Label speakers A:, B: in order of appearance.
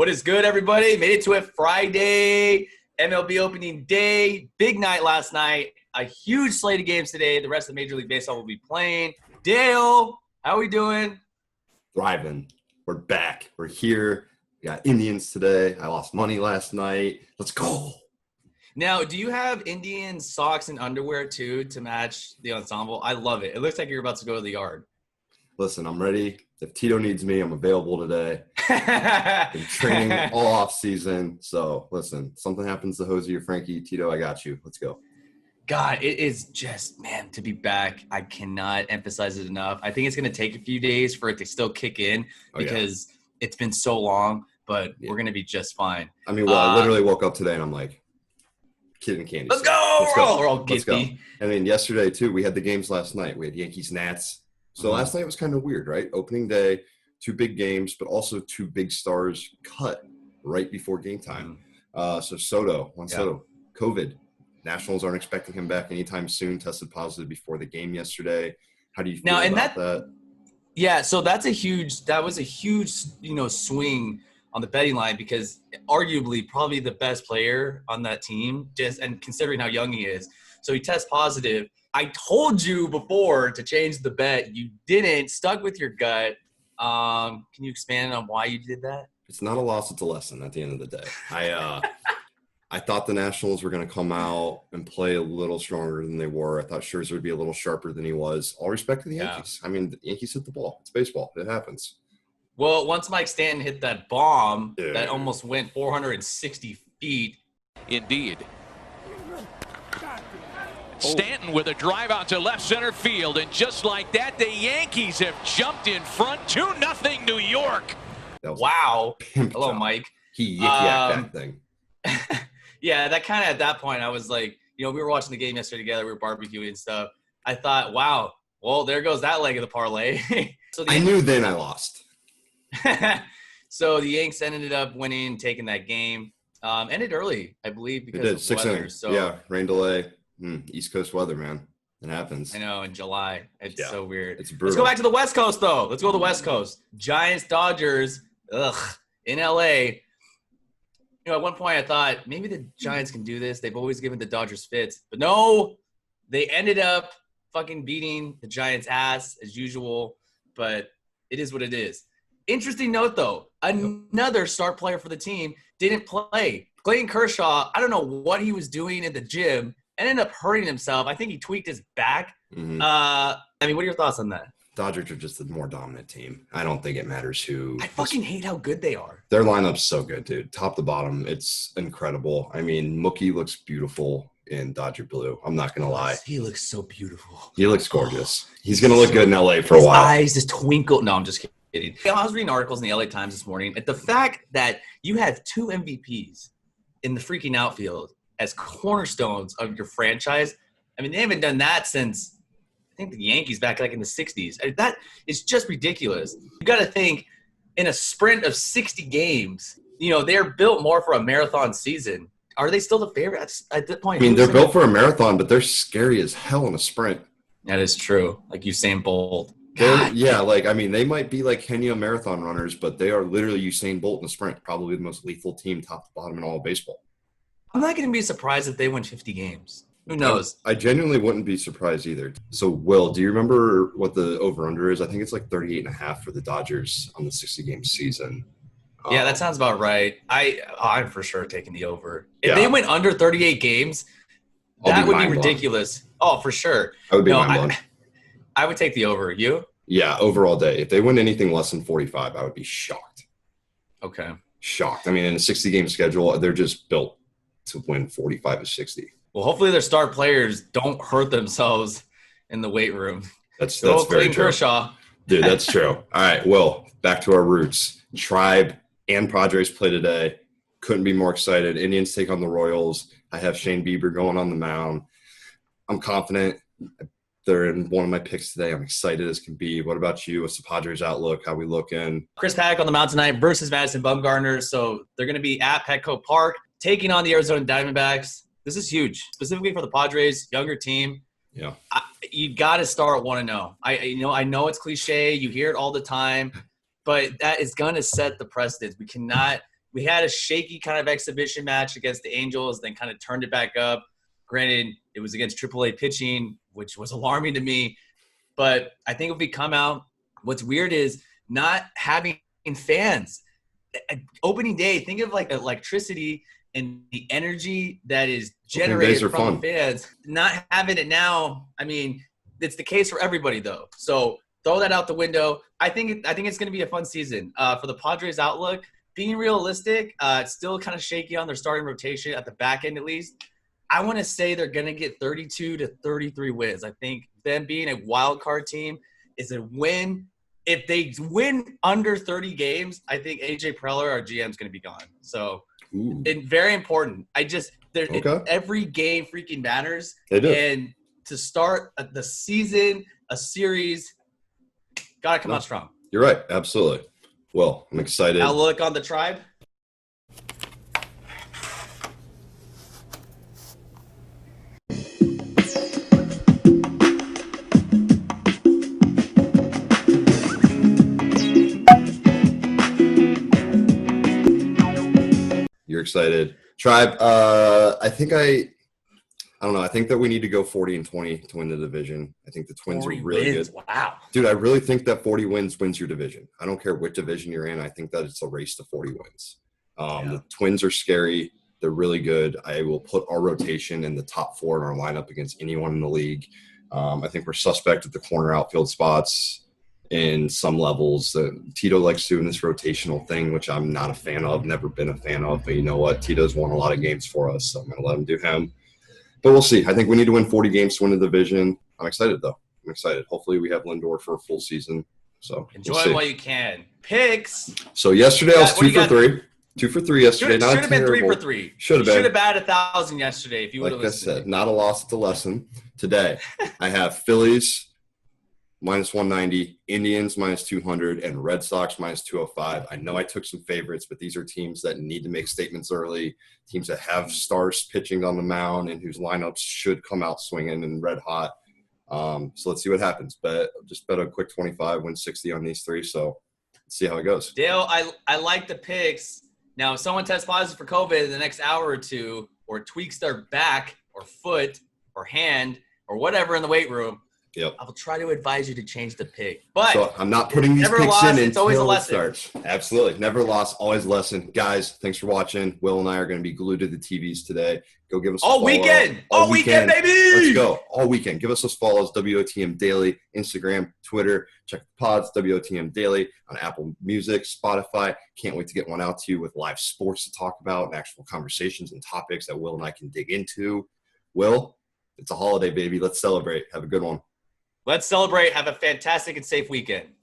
A: What is good, everybody? Made it to it Friday, MLB opening day. Big night last night. A huge slate of games today. The rest of Major League Baseball will be playing. Dale, how are we doing?
B: Thriving. We're back. We're here. We got Indians today. I lost money last night. Let's go.
A: Now, do you have Indian socks and underwear, too, to match the ensemble? I love it. It looks like you're about to go to the yard.
B: Listen, I'm ready. If Tito needs me, I'm available today. Been training all off season. So, listen, something happens to Hosey or Frankie, Tito, I got you. Let's go.
A: God, it is just, man, to be back. I cannot emphasize it enough. I think it's going to take a few days for it to still kick in because it's been so long, but we're going to be just fine.
B: I mean, I literally woke up today and I'm like, kid and candy.
A: Let's go. We're all giddy.
B: I mean, yesterday, too, we had the games last night. We had Yankees, Nats. So last night was kind of weird, right? Opening day, two big games, but also two big stars cut right before game time. So Soto, COVID. Nationals aren't expecting him back anytime soon. Tested positive before the game yesterday. How do you feel about that?
A: Yeah, so that was a huge, swing on the betting line because arguably probably the best player on that team, and considering how young he is. So he tests positive. I told you before to change the bet. You didn't. Stuck with your gut. Can you expand on why you did that?
B: It's not a loss. It's a lesson at the end of the day. I thought the Nationals were going to come out and play a little stronger than they were. I thought Scherzer would be a little sharper than he was. All respect to the Yankees. I mean, the Yankees hit the ball. It's baseball. It happens.
A: Well, once Mike Stanton hit that bomb that almost went 460 feet.
C: Indeed. Stanton with a drive out to left center field, and just like that, the Yankees have jumped in front 2-0 New York.
A: Wow. Hello, Mike.
B: He that thing.
A: Yeah, that kind of at that point, I was like, we were watching the game yesterday together. We were barbecuing and stuff. I thought, wow, well, there goes that leg of the parlay.
B: I knew then I lost.
A: So the Yanks ended up winning, taking that game. Ended early, I believe, because of
B: 6
A: weather.
B: innings. So rain delay. East Coast weather, man. It happens.
A: I know, in July. It's so weird.
B: It's brutal.
A: Let's go back to the West Coast, though. Let's go to the West Coast. Giants, Dodgers, in L.A. At one point I thought maybe the Giants can do this. They've always given the Dodgers fits. But no, they ended up fucking beating the Giants' ass as usual. But it is what it is. Interesting note, though. Another star player for the team didn't play. Clayton Kershaw, I don't know what he was doing in the gym. Ended up hurting himself. I think he tweaked his back. What are your thoughts on that?
B: Dodgers are just a more dominant team. I don't think it matters who.
A: I fucking hate how good they are.
B: Their lineup's so good, dude. Top to bottom, it's incredible. I mean, Mookie looks beautiful in Dodger blue. I'm not going to lie.
A: He looks so beautiful.
B: He looks gorgeous. He's going to look good in LA for a while.
A: His eyes just twinkle. No, I'm just kidding. I was reading articles in the LA Times this morning. The fact that you have two MVPs in the freaking outfield as cornerstones of your franchise. I mean, they haven't done that since, I think, the Yankees back like in the 60s. That is just ridiculous. You got to think, in a sprint of 60 games, they're built more for a marathon season. Are they still the favorite at that point?
B: I mean, they're built for a marathon, but they're scary as hell in a sprint.
A: That is true. Like Usain Bolt.
B: They might be like Kenya marathon runners, but they are literally Usain Bolt in a sprint, probably the most lethal team top to bottom in all of baseball.
A: I'm not going to be surprised if they win 50 games. Who knows?
B: I genuinely wouldn't be surprised either. So, Will, do you remember what the over-under is? I think it's like 38.5 for the Dodgers on the 60-game season.
A: Yeah, that sounds about right. I'm for sure taking the over. If they went under 38 games, that would be ridiculous. Oh, for sure.
B: I would be mind-blown.
A: I would take the over. You?
B: Yeah, over all day. If they win anything less than 45, I would be shocked.
A: Okay.
B: Shocked. I mean, in a 60-game schedule, they're just built to win 45 or 60.
A: Well, hopefully their star players don't hurt themselves in the weight room.
B: That's very true.
A: Kershaw.
B: Dude, that's true. All right, Will, back to our roots. Tribe and Padres play today. Couldn't be more excited. Indians take on the Royals. I have Shane Bieber going on the mound. I'm confident. They're in one of my picks today. I'm excited as can be. What about you? What's the Padres outlook? How we looking?
A: Chris Paddock on the mound tonight versus Madison Bumgarner. So they're going to be at Petco Park taking on the Arizona Diamondbacks. This is huge, specifically for the Padres, younger team.
B: Yeah.
A: You got to start 1-0. I know it's cliche. You hear it all the time, but that is going to set the precedence. We cannot We had a shaky kind of exhibition match against the Angels, then kind of turned it back up. Granted, it was against AAA pitching, which was alarming to me. But I think if we come out, what's weird is not having fans. Opening day, think of like electricity and the energy that is generated from the fans. Not having it now, I mean, it's the case for everybody though. So throw that out the window. I think it's going to be a fun season. For the Padres outlook, being realistic, it's still kind of shaky on their starting rotation at the back end at least. I want to say they're going to get 32 to 33 wins. I think them being a wild card team is a win. If they win under 30 games, I think AJ Preller, our GM, is going to be gone. So, very important. Every game freaking matters. And to start the season, a series, got to come out strong.
B: You're right. Absolutely. Well, I'm excited.
A: Outlook on the Tribe?
B: You're excited. Tribe, I don't know. I think that we need to go 40-20 to win the division. I think the Twins are really good.
A: Wow.
B: Dude, I really think that 40 wins your division. I don't care what division you're in. I think that it's a race to 40 wins. The Twins are scary. They're really good. I will put our rotation in the top 4 in our lineup against anyone in the league. I think we're suspect at the corner outfield spots in some levels. Tito likes doing this rotational thing, which I'm not a fan of, never been a fan of. But you know what? Tito's won a lot of games for us, so I'm going to let him do him. But we'll see. I think we need to win 40 games to win the division. I'm excited, though. I'm excited. Hopefully we have Lindor for a full season. So
A: enjoy it while you can. Picks.
B: So yesterday I was 2 for 3. 2 for 3 yesterday.
A: Should have been 3 for 3.
B: Should have been.
A: Should have batted 1,000 yesterday if you would have listened.
B: Like I said, not a loss, it's a lesson. Today I have Phillies -190, Indians -200, and Red Sox -205. I know I took some favorites, but these are teams that need to make statements early, teams that have stars pitching on the mound and whose lineups should come out swinging and red hot. So let's see what happens. But just bet a quick 25, win 60 on these 3. So let's see how it goes.
A: Dale, I like the picks. Now, if someone tests positive for COVID in the next hour or two, or tweaks their back or foot or hand or whatever in the weight room,
B: yep,
A: I will try to advise you to change the pick. But
B: so I'm not putting these picks in
A: it's always a
B: until it
A: lesson.
B: starts. Absolutely. Never lost, always a lesson. Guys, thanks for watching. Will and I are going to be glued to the TVs today. Go give us a follow.
A: Weekend. All weekend, baby.
B: Let's go. All weekend. Give us those follows. WOTM Daily, Instagram, Twitter. Check the pods, WOTM Daily on Apple Music, Spotify. Can't wait to get one out to you with live sports to talk about and actual conversations and topics that Will and I can dig into. Will, it's a holiday, baby. Let's celebrate. Have a good one.
A: Let's celebrate. Have a fantastic and safe weekend.